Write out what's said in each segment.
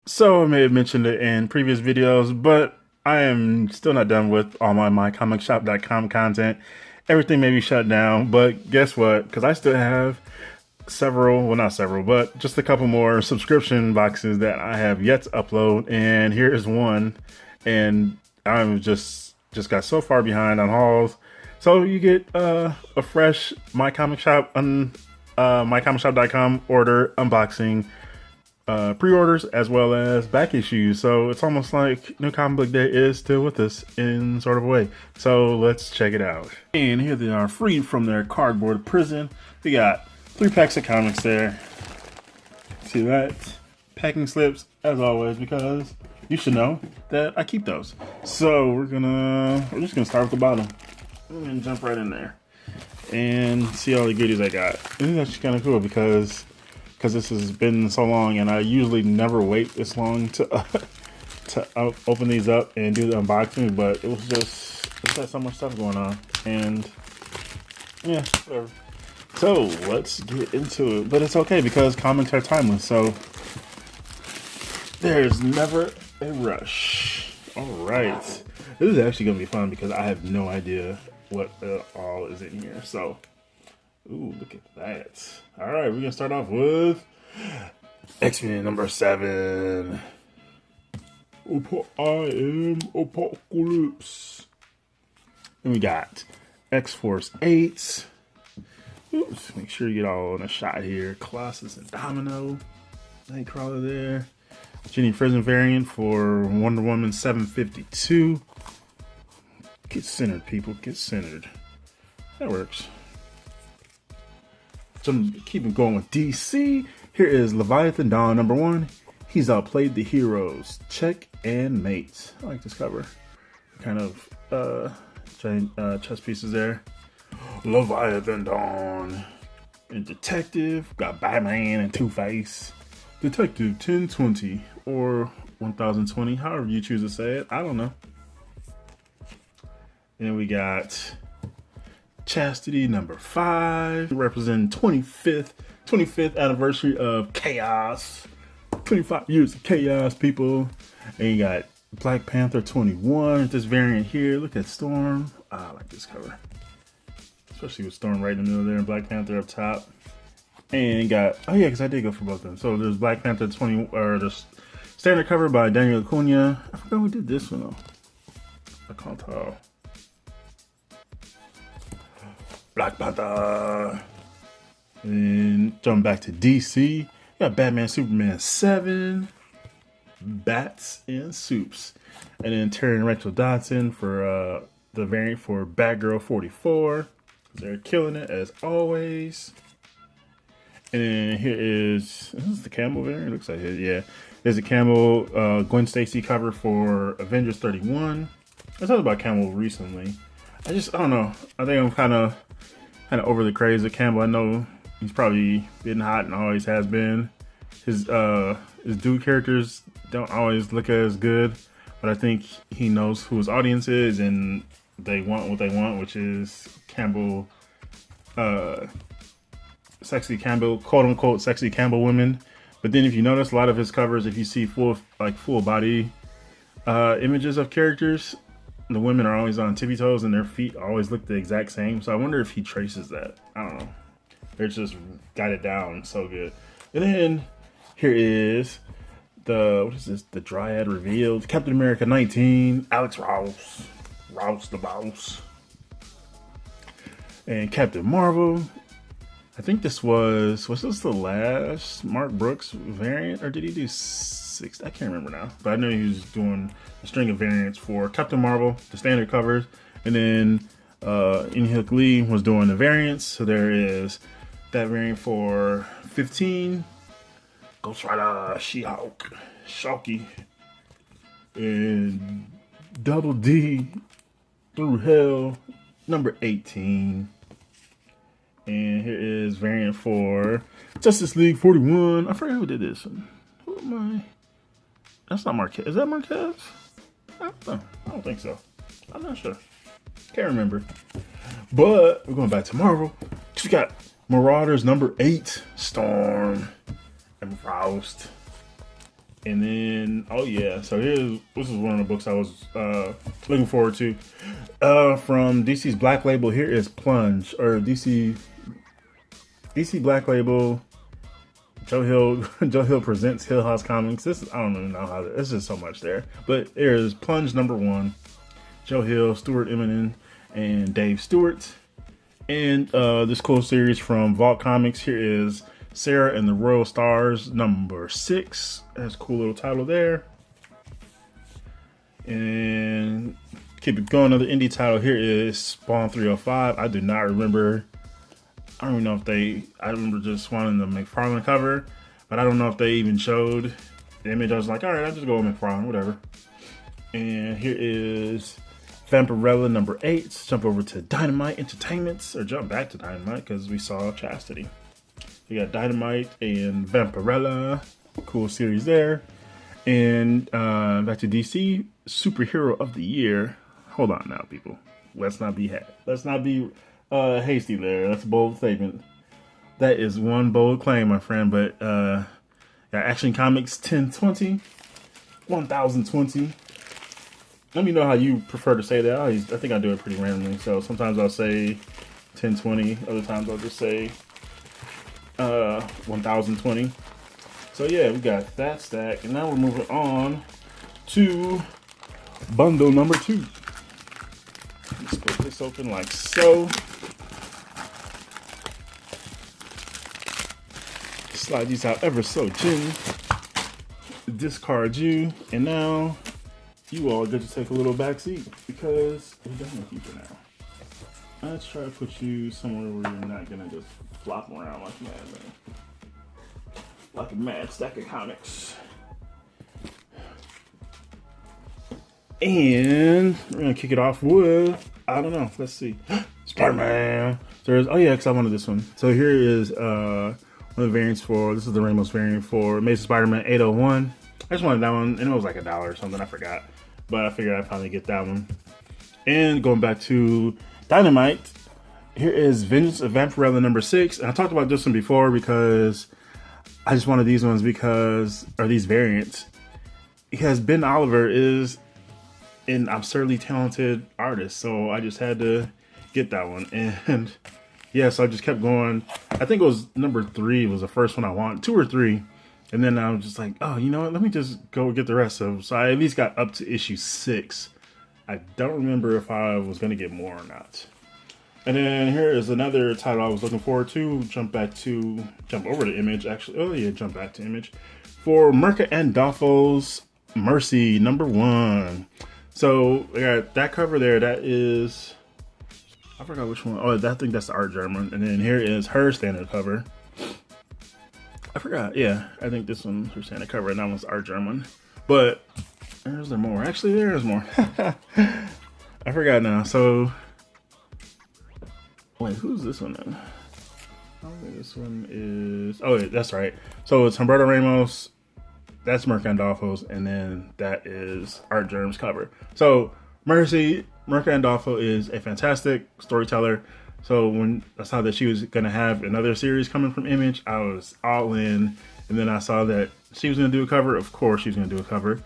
So I may have mentioned it in previous videos, but I am still not done with all my MyComicShop.com content. Everything may be shut down, but guess what? Because I still have several, well not several, but just a couple more subscription boxes that I have yet to upload. And here is one. And I'm just got so far behind on hauls. So you get a fresh MyComicShop.com order unboxing, pre-orders as well as back issues. So it's almost like New Comic Book Day is still with us in sort of a way. So let's check it out. And here they are, freed from their cardboard prison. We got 3 packs of comics there. See that? Packing slips as always, because you should know that I keep those. So we're just gonna start with the bottom and jump right in there and see all the goodies I got. And it's actually kind of cool because this has been so long, and I usually never wait this long to open these up and do the unboxing, but it was just, it's got so much stuff going on, and yeah, whatever. So let's get into it, but it's okay because comics are timeless, so there's never a rush. All right, this is actually gonna be fun because I have no idea what all is in here, so. Ooh, look at that. All right, we're gonna start off with X-Men number 7. I am Apocalypse. And we got X-Force 8. Oops, make sure you get all in a shot here. Colossus and Domino. Nightcrawler there. Jenny Prison variant for Wonder Woman 752. Get centered, people. Get centered. That works. So I'm keeping going with DC. Here is Leviathan Dawn number 1. He's outplayed the heroes. Check and mate. I like this cover. Kind of giant chess pieces there. Leviathan Dawn. And Detective. Got Batman and Two-Face. Detective 1020 or 1020. However you choose to say it. I don't know. And we got Chastity number 5, representing 25th anniversary of Chaos. 25 years of Chaos, people. And you got Black Panther 21, this variant here. Look at Storm. I like this cover, especially with Storm right in the middle there and Black Panther up top. And you got, oh yeah, because I did go for both of them. So there's Black Panther 20, or the standard cover by Daniel Acuna. I forgot we did this one though. I can't tell. Black Panther. And jumping back to DC, got Batman Superman 7, Bats and Soups. And then Terry and Rachel Dodson for the variant for Batgirl 44. They're killing it as always. And then here is this the Campbell variant? Looks like it, yeah. There's a Campbell Gwen Stacy cover for Avengers 31. I talked about Campbell recently. I don't know. I think I'm kind of over the craze of Campbell. I know he's probably been hot and always has been. His dude characters don't always look as good, but I think he knows who his audience is and they want what they want, which is Campbell, sexy Campbell, quote unquote sexy Campbell women. But then if you notice a lot of his covers, if you see full body images of characters, the women are always on tippy toes and their feet always look the exact same. So I wonder if he traces that. I don't know. They're just got it down so good. And then here is what is this? The Dryad revealed. Captain America 19, Alex Ross the boss. And Captain Marvel. I think this was this the last Mark Brooks variant, or did he do 6? I can't remember now, but I know he was doing a string of variants for Captain Marvel, the standard covers, and then Inhyuk Lee was doing the variants. So there is that variant for 15, Ghost Rider, She-Hulk, Shulky, and Double D Through Hell number 18. And here is variant for Justice League 41. I forgot who did this one. Who am I? That's not Marquez. Is that Marquez? I don't know. I don't think so. I'm not sure. Can't remember. But we're going back to Marvel. We got Marauders number 8, Storm and Frost. And then, oh yeah, so this is one of the books I was looking forward to. From DC's Black Label, here is Plunge, or DC Black Label. Joe Hill presents Hill House Comics. I don't even know how. It's just so much there. But there's Plunge #1. Joe Hill, Stuart Eminem, and Dave Stewart. And this cool series from Vault Comics. Here is Sarah and the Royal Stars #6. That's a cool little title there. And keep it going. Another indie title here is Spawn 305. I do not remember. I don't even know if I remember just wanting the McFarlane cover, but I don't know if they even showed the image. I was like, all right, I'll just go with McFarlane, whatever. And here is Vampirella #8. Jump over to Dynamite Entertainments, or jump back to Dynamite because we saw Chastity. We got Dynamite and Vampirella, cool series there. And back to DC, Superhero of the Year. Hold on now, people. Let's not be hasty there. That's a bold statement. That is one bold claim, my friend. But yeah, Action Comics 1020, 1020. Let me know how you prefer to say that. I think I do it pretty randomly. So sometimes I'll say 1020. Other times I'll just say 1020. So yeah, we got that stack, and now we're moving on to bundle #2. Let's split this open like so. Slide these out ever so gently. Discard you, and now you all get to take a little back seat because we're done with you for now. Let's try to put you somewhere where you're not gonna just flop around like madman, like a mad stack of comics. And we're gonna kick it off with, I don't know, let's see, Spider-Man. There's, oh yeah, because I wanted this one. So here is one of the variants for, this is the Ramos variant for Amazing Spider-Man 801. I just wanted that one, and it was like $1 or something, I forgot. But I figured I'd finally get that one. And going back to Dynamite, here is Vengeance of Vampirella #6. And I talked about this one before because I just wanted these ones because, or these variants, because Ben Oliver is an absurdly talented artist, so I just had to get that one. And yeah, so I just kept going. I think it was #3 was the first one I wanted, 2 or 3, and then I was just like, oh, you know what? Let me just go get the rest of them. So I at least got up to issue 6. I don't remember if I was gonna get more or not. And then here is another title I was looking forward to. Jump over to Image actually. Oh yeah, jump back to Image for Mirka Andolfo's Mercy #1. So we got that cover there. That is, I forgot which one. Oh, I think that's the art German. And then here is her standard cover. I forgot. Yeah, I think this one's her standard cover, and that one's art German. But is there more? Actually, there is more. I forgot now. So wait, who's this one then? I don't think this one is. Oh, yeah, that's right. So it's Humberto Ramos. That's Mirka Andolfo's, and then that is Art Germ's cover. So Mirka Andolfo is a fantastic storyteller. So when I saw that she was gonna have another series coming from Image, I was all in. And then I saw that she was gonna do a cover. Of course, she's gonna do a cover.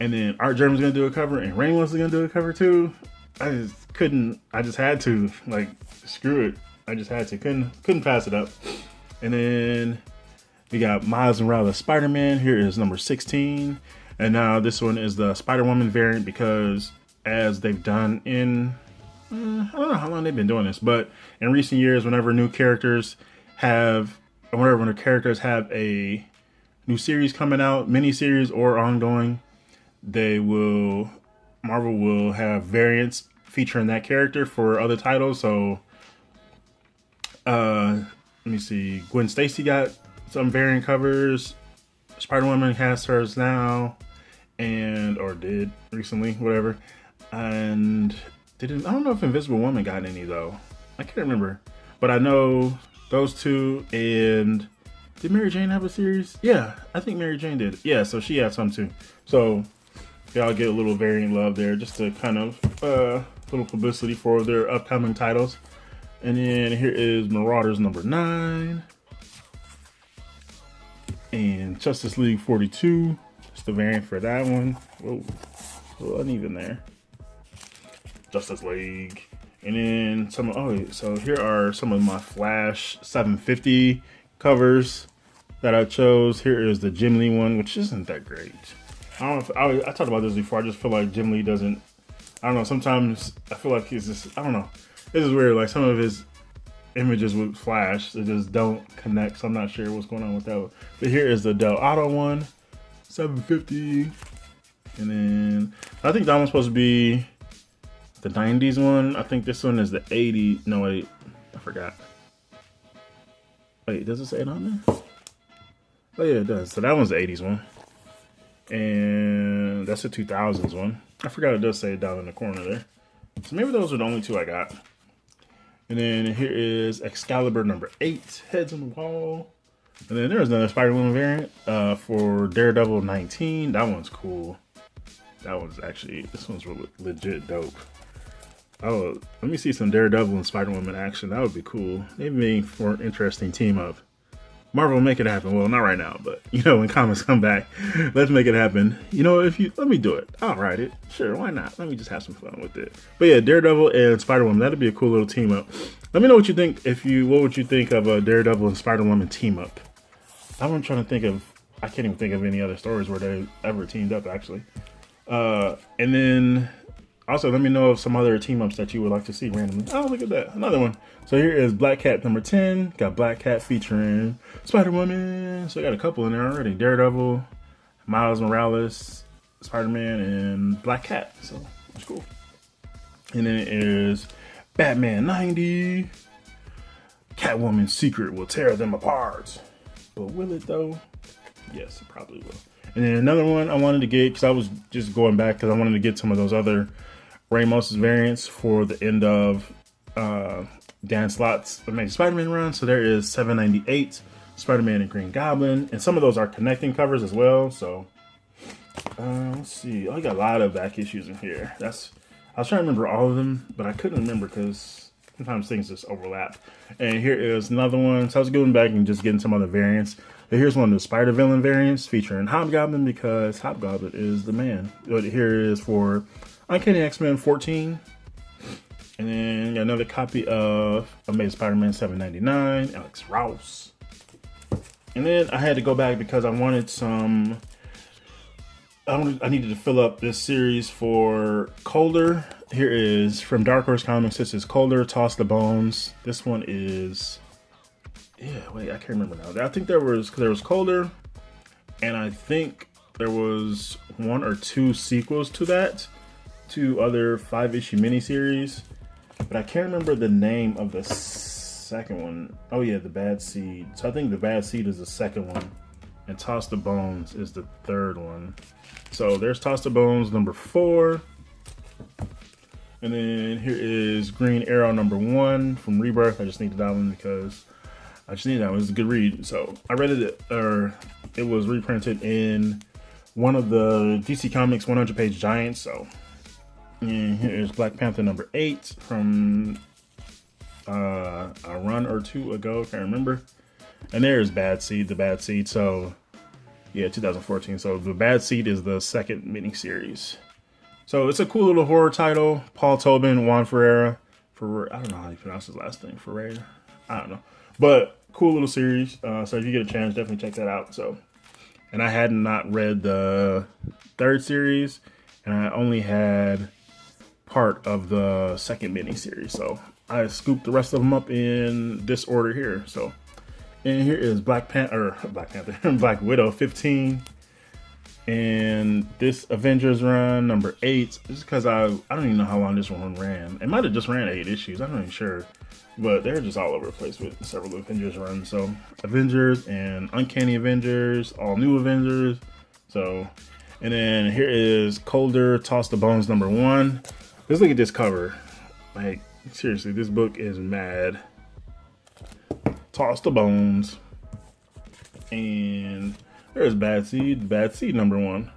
And then Art Germ's gonna do a cover, and Ramos is gonna do a cover too. I just couldn't. I just had to. Like, screw it. I just had to. Couldn't pass it up. And then we got Miles Morales Spider-Man. Here is #16. And now this one is the Spider-Woman variant because as they've done in, I don't know how long they've been doing this, but in recent years, whenever new characters have a new series coming out, mini-series or ongoing, Marvel will have variants featuring that character for other titles. So, let me see. Gwen Stacy got some variant covers. Spider-Woman has hers now, or did recently, whatever. And I don't know if Invisible Woman got any though. I can't remember, but I know those two. And did Mary Jane have a series? Yeah, I think Mary Jane did. Yeah, so she had some too. So y'all get a little variant love there, just to kind of little publicity for their upcoming titles. And then here is Marauders #9 and Justice League 42. the variant for that one. Whoa, a little uneven there. Justice League. And then some, oh, so here are some of my Flash 750 covers that I chose. Here is the Jim Lee one, which isn't that great. I don't know if I talked about this before. I just feel like Jim Lee doesn't, I don't know, sometimes I feel like he's just, I don't know. This is weird, like some of his images with Flash, they just don't connect, so I'm not sure what's going on with that one. But here is the Del Auto one, 750. And then, I think that one's supposed to be the 90s one. I think this one is the 80. No, wait, I forgot. Wait, does it say it on there? Oh yeah, it does. So that one's the 80s one. And that's the 2000s one. I forgot it does say it down in the corner there. So maybe those are the only two I got. And then here is Excalibur number 8, Heads on the Wall. And then there's another Spider-Woman variant for Daredevil 19. That one's cool. That one's actually, this one's really legit dope. Oh, let me see some Daredevil and Spider-Woman action. That would be cool. Maybe for an interesting team up. Marvel, make it happen. Well, not right now, but you know, when comics come back, let's make it happen. You know, let me do it. I'll write it. Sure, why not? Let me just have some fun with it. But yeah, Daredevil and Spider-Woman, that'd be a cool little team up. Let me know what you think. What would you think of a Daredevil and Spider-Woman team up? I'm trying to think of, I can't even think of any other stories where they ever teamed up actually. And then also let me know of some other team ups that you would like to see randomly. Oh, look at that, another one. So here is Black Cat number 10. Got Black Cat featuring Spider-Woman. So I got a couple in there already. Daredevil, Miles Morales, Spider-Man, and Black Cat. So that's cool. And then it is Batman 90. Catwoman's secret will tear them apart. But will it though? Yes, it probably will. And then another one I wanted to get, because I was just going back because I wanted to get some of those other Ramos's variants for the end of Dan Slott's Amazing Spider-Man run. So there is 798, Spider-Man and Green Goblin. And some of those are connecting covers as well. So let's see. Oh, I got a lot of back issues in here. I was trying to remember all of them, but I couldn't remember because sometimes things just overlap. And here is another one. So I was going back and just getting some other variants. But here's one of the Spider-Villain variants featuring Hobgoblin because Hobgoblin is the man. But here is for Uncanny X-Men 14. And then got another copy of Amazing Spider-Man 799, Alex Rouse. And then I had to go back because I wanted some, I needed to fill up this series for Colder. Here is from Dark Horse Comics. This is Colder, Toss the Bones. This one is, yeah, wait, I can't remember now. I think there was Colder, and I think there was 1 or 2 sequels to that, 2 other 5-issue miniseries, but I can't remember the name of the second one. Oh yeah, The Bad Seed. So I think The Bad Seed is the second one, and Toss the Bones is the third one. So there's Toss the Bones number 4. And then here is Green Arrow number 1 from Rebirth. I just needed that one because I just needed that one. It was a good read. So I read it, or it was reprinted in one of the DC Comics 100-page giants. So, and here is Black Panther number 8 from a run or 2 ago. Can't remember. And there's Bad Seed, The Bad Seed. So yeah, 2014. So The Bad Seed is the second miniseries. So it's a cool little horror title. Paul Tobin, Juan Ferreira. I don't know how you pronounce his last name. Ferreira? I don't know. But cool little series. So if you get a chance, definitely check that out. So, and I had not read the 3rd series, and I only had part of the 2nd miniseries. So I scooped the rest of them up in this order here. So, and here is Black Widow 15. And this Avengers run number 8, just because I don't even know how long this one ran. It might have just ran 8 issues. I'm not even sure, but they're just all over the place with several Avengers runs. So Avengers and Uncanny Avengers, all new Avengers. So, and then here is Colder, Toss the Bones number 1. Let's look at this cover. Like seriously, this book is mad. Toss the Bones, and there's Bad Seed number 1.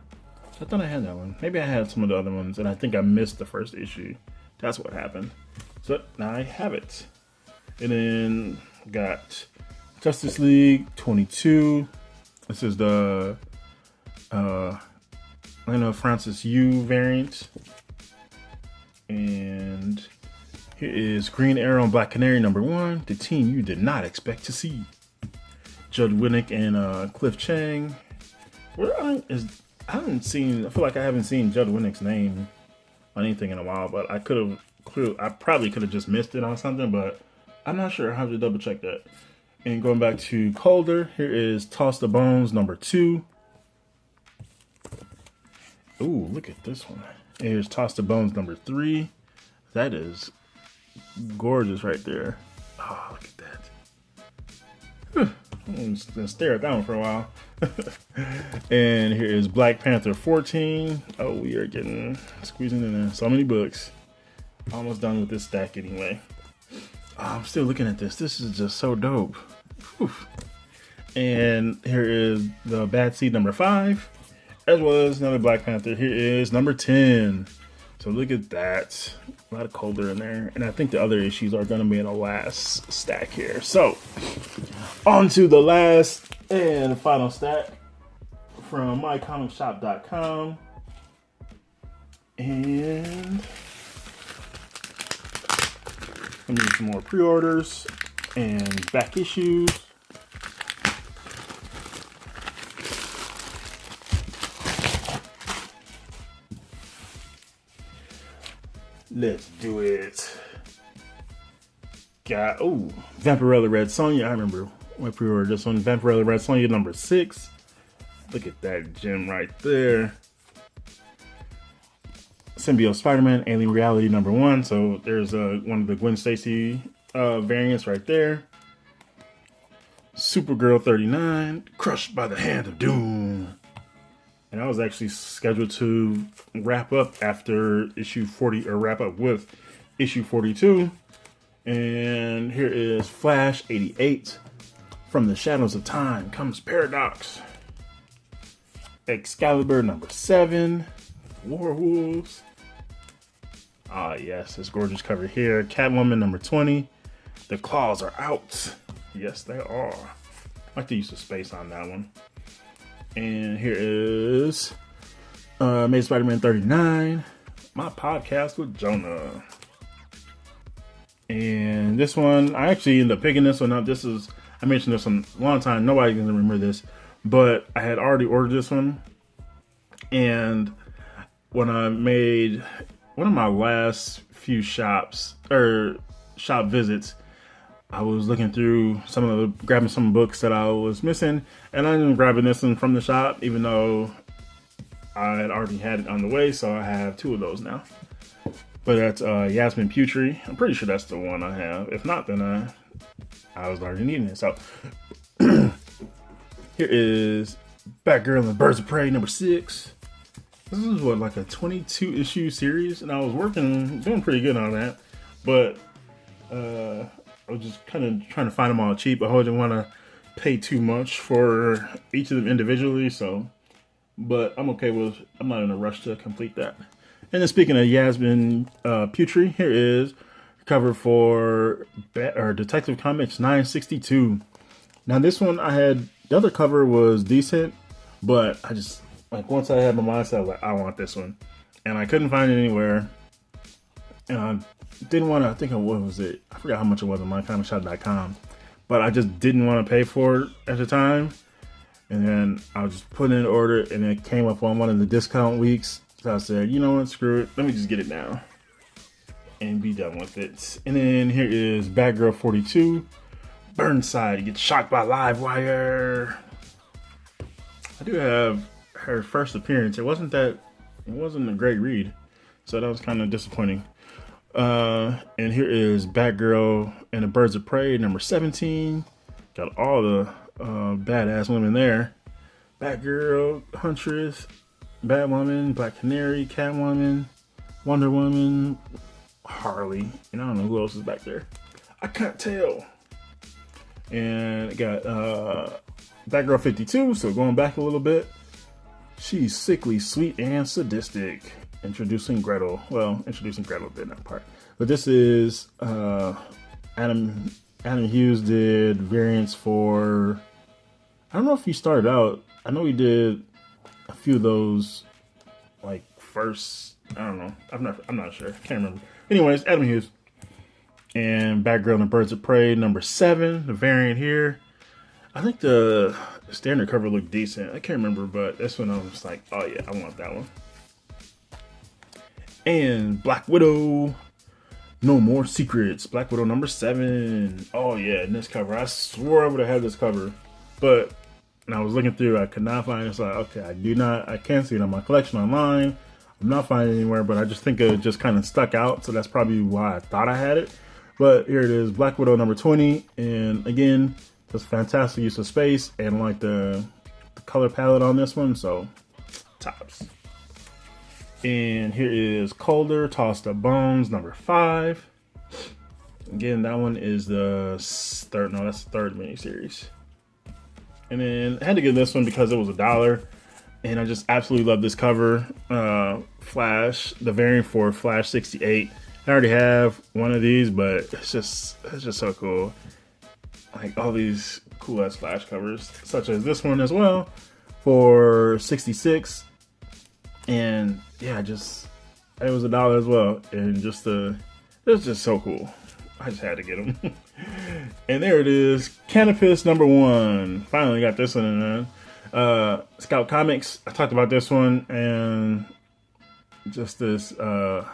I thought I had that one. Maybe I had some of the other ones, and I think I missed the 1st issue. That's what happened. So now I have it. And then got Justice League 22. This is the Lena Francis Yu variant. And here is Green Arrow and Black Canary #1, the team you did not expect to see. Judd Winnick and Cliff Chang. I feel like I haven't seen Judd Winnick's name on anything in a while, but I probably could have just missed it on something, but I'm not sure. I have to double check that. And going back to Colder, here is Toss the Bones #2. Ooh, look at this one. Here's Toss the Bones #3. That is gorgeous right there. Oh, look at that. I'm just gonna stare at that one for a while. And here is Black Panther 14. Oh, we are squeezing in there. So many books. Almost done with this stack anyway. Oh, I'm still looking at this. This is just so dope. Whew. And here is the Bad Seed #5, as well as another Black Panther. Here is #10. So look at that. A lot of Colder in there. And I think the other issues are going to be in the last stack here. So, on to the last and final stack from MyComicShop.com. And I need some more pre-orders and back issues. Let's do it. Got Vampirella Red Sonja. I remember when I pre-ordered this one. Vampirella Red Sonja #6. Look at that gem right there. Symbiote Spider-Man Alien Reality #1. So there's one of the Gwen Stacy variants right there. Supergirl 39. Crushed by the Hand of Doom. And I was actually scheduled to wrap up after issue 40, or wrap up with issue 42. And here is Flash 88. From the Shadows of Time comes Paradox. Excalibur #7. Warwolves. Ah, yes, this gorgeous cover here. Catwoman #20. The claws are out. Yes, they are. I like the use of space on that one. And here is Amazing Spider-Man 39, my podcast with Jonah. And this one, I actually ended up picking this one up. I mentioned this one a long time. Nobody can remember this, but I had already ordered this one. And when I made one of my last few shop visits, I was looking through grabbing some books that I was missing, and I ended up grabbing this one from the shop, even though I had already had it on the way, so I have 2 of those now. But that's Yasmin Putri. I'm pretty sure that's the one I have. If not, then I was already needing it. So here is Batgirl and the Birds of Prey #6. This is like a 22 issue series, and I was doing pretty good on that, but I was just kind of trying to find them all cheap. I didn't want to pay too much for each of them individually, but I'm okay I'm not in a rush to complete that. And then speaking of Yasmin Putri, here is the cover for Detective Comics 962. Now this one the other cover was decent, but I just, once I had my mindset, I was like, I want this one. And I couldn't find it anywhere. And I didn't want to, what was it? I forgot how much it was on MyComicShop.com. But I just didn't want to pay for it at the time. And then I was just putting in an order, and it came up on one of the discount weeks. So I said, you know what, screw it. Let me just get it now and be done with it. And then here is Batgirl 42. Burnside gets shocked by live wire. I do have her first appearance. It wasn't a great read, so that was kind of disappointing. And here is Batgirl and the Birds of Prey #17. Got all the badass women there. Batgirl, Huntress, Batwoman, Black Canary, Catwoman, Wonder Woman, Harley, and I don't know who else is back there. I can't tell. And got Batgirl 52, so going back a little bit. She's sickly, sweet, and sadistic. Introducing Gretel. Well, introducing Gretel did that part. But this is Adam Hughes did variants for, I don't know if he started out. I know he did a few of those like first. I don't know. I'm not sure. Can't remember. Anyways, Adam Hughes. And Batgirl and the Birds of Prey #7, the variant here. I think the standard cover looked decent. I can't remember, but this one I was like, oh yeah, I want that one. And Black Widow, No More Secrets. Black Widow #7. Oh yeah, and this cover. I swore I would have had this cover, but when I was looking through, I could not find it. It's like, okay, I can't see it on my collection online. I'm not finding it anywhere, but I just think it just kind of stuck out, so that's probably why I thought I had it. But here it is, Black Widow #20, and again, just fantastic use of space and like the color palette on this one, so tops. And here is Colder, Tossed Up Bones #5. Again, that one is the third, no, that's the third miniseries. And then I had to get this one because it was $1, and I just absolutely love this cover. Flash, the variant for Flash 68. I already have one of these, but it's just so cool. Like all these cool ass Flash covers, such as this one as well for 66. And yeah, it was $1 as well, and it was just so cool. I just had to get them. And there it is, Canopus #1. Finally got this one in there. Scout Comics. I talked about this one, and just this. What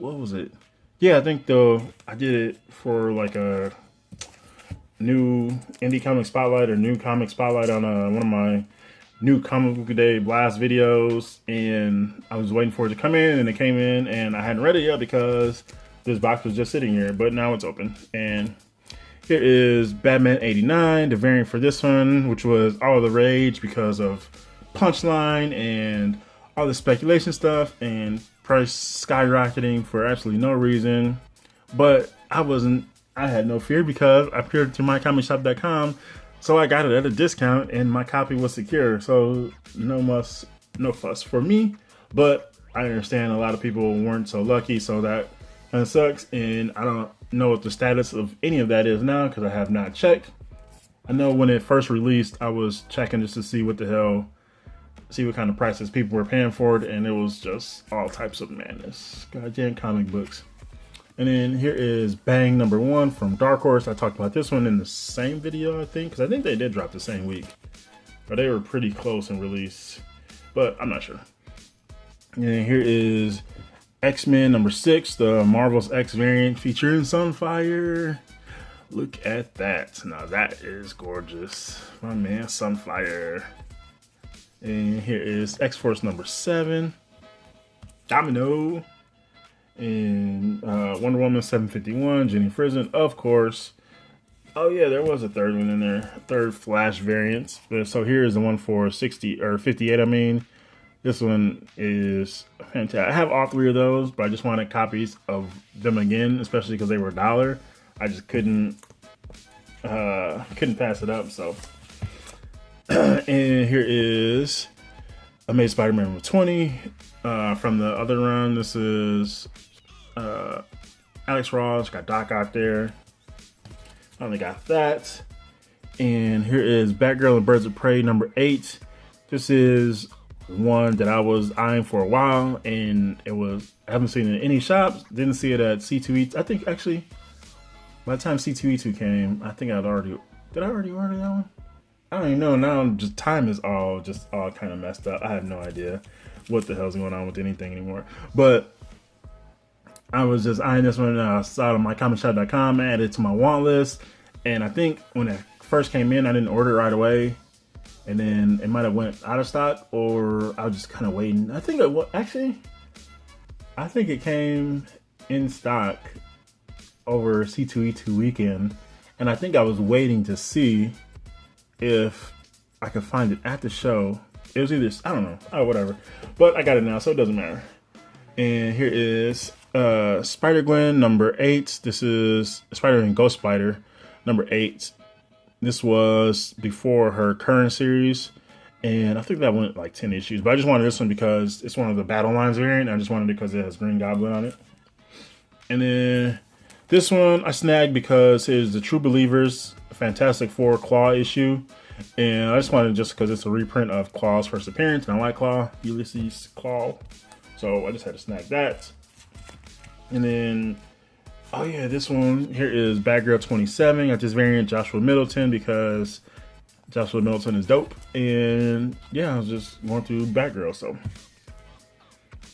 was it? Yeah, I think though I did it for like a new indie comic spotlight or new comic spotlight on one of my new comic book day blast videos, and I was waiting for it to come in, and it came in, and I hadn't read it yet because this box was just sitting here, but now it's open. And here is Batman '89, the variant for this one, which was all the rage because of Punchline and all the speculation stuff and price skyrocketing for absolutely no reason. But I had no fear because I pre-ordered through MyComicShop.com, so I got it at a discount and my copy was secure. So no fuss for me, but I understand a lot of people weren't so lucky, so that kind of sucks. And I don't know what the status of any of that is now because I have not checked. I know when it first released, I was checking just to see what kind of prices people were paying for it, and it was just all types of madness. Goddamn comic books. And then here is Bang #1 from Dark Horse. I talked about this one in the same video, I think, because I think they did drop the same week, but they were pretty close in release, but I'm not sure. And here is X-Men #6, the Marvel's X variant featuring Sunfire. Look at that. Now that is gorgeous. My man, Sunfire. And here is X-Force #7, Domino, and Wonder Woman 751, Jenny Frison, of course. Oh yeah, there was a third one in there, third Flash variant. So here is the one for 60 or 58. I mean, this one is fantastic. I have all three of those, but I just wanted copies of them again, especially because they were $1. I just couldn't pass it up. So. And here is Amazing Spider-Man #20 from the other run. This is Alex Ross, got Doc out there. I only got that. And here is Batgirl and Birds of Prey #8. This is one that I was eyeing for a while, and I haven't seen it in any shops. Didn't see it at C2E2. I think actually by the time C2E2 came, I think did I already order that one? I don't even know now. Just time is all kind of messed up. I have no idea what the hell's going on with anything anymore. But I was just eyeing this one. I saw it on MyComicShop.com, added it to my want list, and I think when it first came in, I didn't order it right away, and then it might have went out of stock, or I was just kind of waiting. I think it came in stock over C2E2 weekend, and I think I was waiting to see if I could find it at the show. It was either, I don't know, whatever. But I got it now, so it doesn't matter. And here is Spider-Gwen #8. This is Spider-Man Ghost Spider #8. This was before her current series, and I think that went like 10 issues. But I just wanted this one because it's one of the Battle Lines variant. I just wanted it because it has Green Goblin on it. And then this one I snagged because it's the True Believers Fantastic Four Claw issue. And I just wanted, just because it's a reprint of Claw's first appearance, and I like Claw, Ulysses Claw, so I just had to snag that. And then, oh yeah, this one here is Batgirl 27. Got this variant, Joshua Middleton, because Joshua Middleton is dope. And yeah, I was just going through Batgirl, so.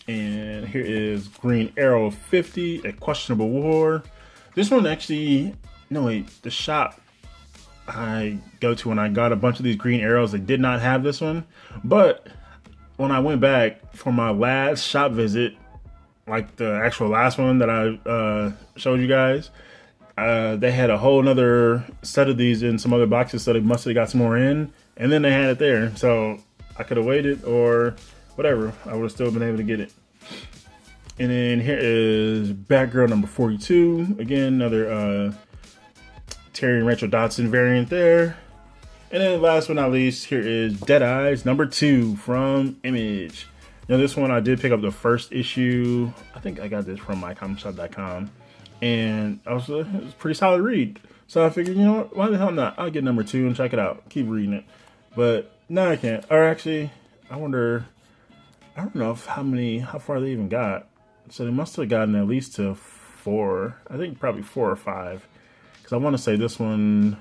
And here is Green Arrow 50, A Questionable War. This one actually, no wait, the shop I go to when I got a bunch of these Green Arrows, they did not have this one. But when I went back for my last shop visit, like the actual last one that I showed you guys, they had a whole nother set of these in some other boxes, so they must have got some more in, and then they had it there. So I could have waited or whatever, I would have still been able to get it. And then here is Batgirl number 42. Again, another Terry and Rachel Dodson variant there. And then last but not least, here is Dead Eyes number 2 from Image. Now this one I did pick up the first issue. I think I got this from MyComicShop.com, and it was a pretty solid read. So I figured, you know what, why the hell not? I'll get number 2 and check it out. Keep reading it. But no, I can't. Or actually, I wonder, I don't know how far they even got. So they must have gotten at least to 4. I think probably 4 or 5. Because I want to say this one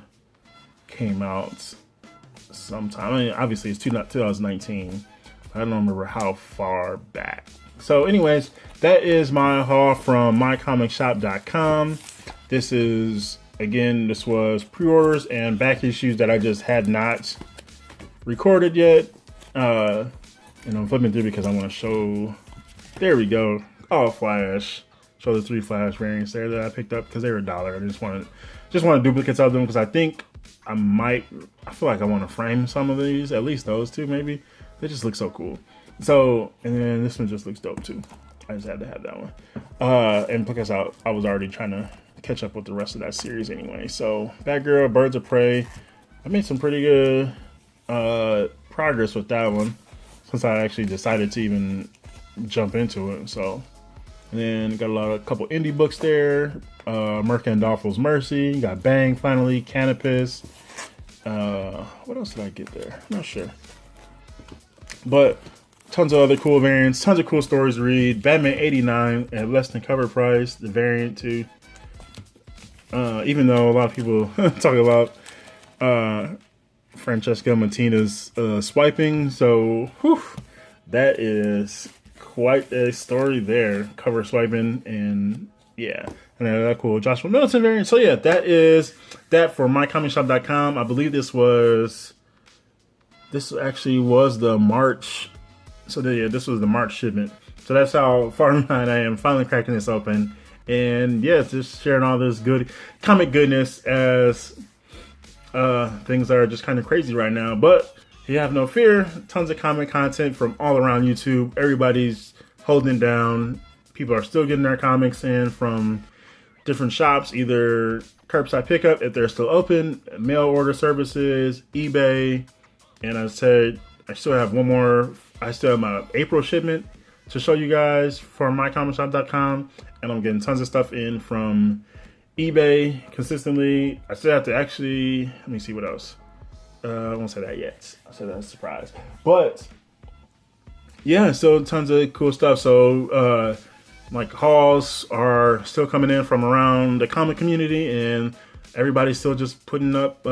came out sometime. I mean, obviously it's 2019. I don't remember how far back. So anyways, that is my haul from MyComicShop.com. This is, again, this was pre-orders and back issues that I just had not recorded yet. And I'm flipping through because I want to show, there we go, all Flash. Show the 3 Flash variants there that I picked up because they were $1. I just wanted duplicates of them because I think I feel like I want to frame some of these, at least those 2 maybe. They just look so cool. So, and then this one just looks dope too. I just had to have that one. And because I was already trying to catch up with the rest of that series anyway. So, Batgirl, Birds of Prey. I made some pretty good progress with that one since I actually decided to even jump into it. So, and then got a couple indie books there. Merc and Dolpho's Mercy. Got Bang finally. Canopus. What else did I get there? I'm not sure. But tons of other cool variants, tons of cool stories to read. Batman 89 at less than cover price, the variant too. Even though a lot of people talk about Francesca Matina's swiping, so whew, that is quite a story there. Cover swiping, and yeah, and that cool Joshua Middleton variant. So yeah, that is that for MyComicShop.com. I believe this actually was the March. So yeah, this was the March shipment. So that's how far behind I am. Finally cracking this open, and yeah, just sharing all this good comic goodness as things are just kind of crazy right now. But you have no fear. Tons of comic content from all around YouTube. Everybody's holding it down. People are still getting their comics in from different shops, either curbside pickup if they're still open, mail order services, eBay. And I said, I still have one more. I still have my April shipment to show you guys for MyComicShop.com. And I'm getting tons of stuff in from eBay consistently. I still have to actually, let me see what else. I won't say that yet. I'll say that's a surprise. But yeah, so tons of cool stuff. So like hauls are still coming in from around the comic community, and everybody's still just putting up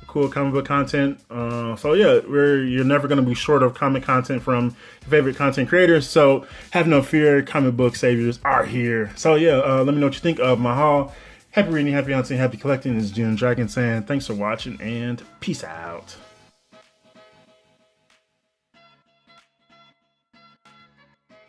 cool comic book content. So yeah, you're never going to be short of comic content from your favorite content creators. So have no fear, comic book saviors are here. So yeah, let me know what you think of my haul. Happy reading, happy hunting, happy collecting. This is GENOTHADRAGON saying thanks for watching and peace out.